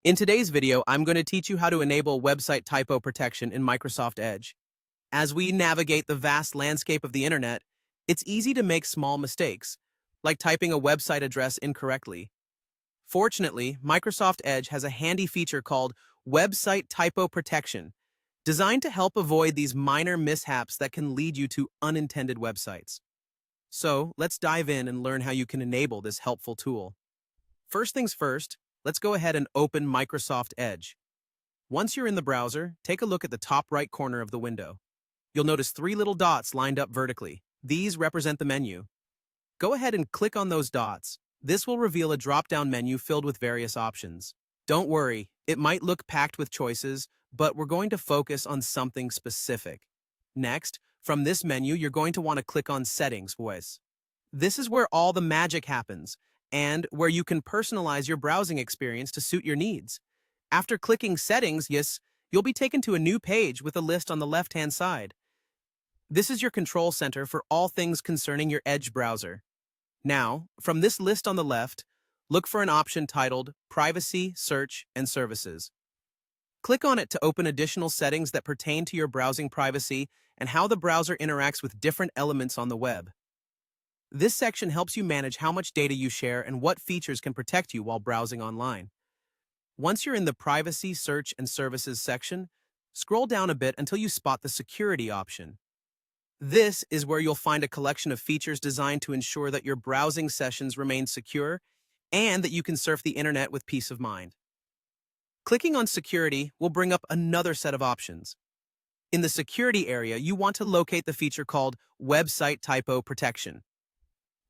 In today's video, I'm going to teach you how to enable website typo protection in Microsoft Edge. As we navigate the vast landscape of the internet, it's easy to make small mistakes, like typing a website address incorrectly. Fortunately, Microsoft Edge has a handy feature called Website Typo Protection, designed to help avoid these minor mishaps that can lead you to unintended websites. So, let's dive in and learn how you can enable this helpful tool. First things first, let's go ahead and open Microsoft Edge. Once you're in the browser, take a look at the top right corner of the window. You'll notice three little dots lined up vertically. These represent the menu. Go ahead and click on those dots. This will reveal a drop-down menu filled with various options. Don't worry, it might look packed with choices, but we're going to focus on something specific. Next, from this menu, you're going to want to click on Settings. This is where all the magic happens, and where you can personalize your browsing experience to suit your needs. After clicking Settings, you'll be taken to a new page with a list on the left-hand side. This is your control center for all things concerning your Edge browser. Now, from this list on the left, look for an option titled Privacy, Search, and Services. Click on it to open additional settings that pertain to your browsing privacy and how the browser interacts with different elements on the web. This section helps you manage how much data you share and what features can protect you while browsing online. Once you're in the Privacy, Search, and Services section, scroll down a bit until you spot the Security option. This is where you'll find a collection of features designed to ensure that your browsing sessions remain secure and that you can surf the internet with peace of mind. Clicking on Security will bring up another set of options. In the Security area, you want to locate the feature called Website Typo Protection.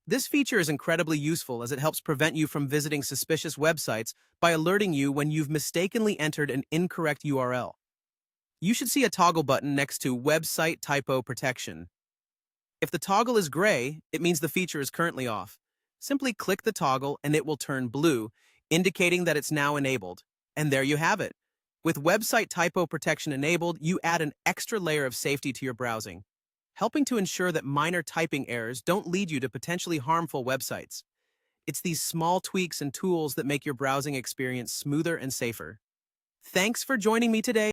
This feature is incredibly useful as it helps prevent you from visiting suspicious websites by alerting you when you've mistakenly entered an incorrect URL. You should see a toggle button next to Website Typo Protection. If the toggle is gray, it means the feature is currently off. Simply click the toggle and it will turn blue, indicating that it's now enabled. And there you have it. With Website Typo Protection enabled, you add an extra layer of safety to your browsing, helping to ensure that minor typing errors don't lead you to potentially harmful websites. It's these small tweaks and tools that make your browsing experience smoother and safer. Thanks for joining me today.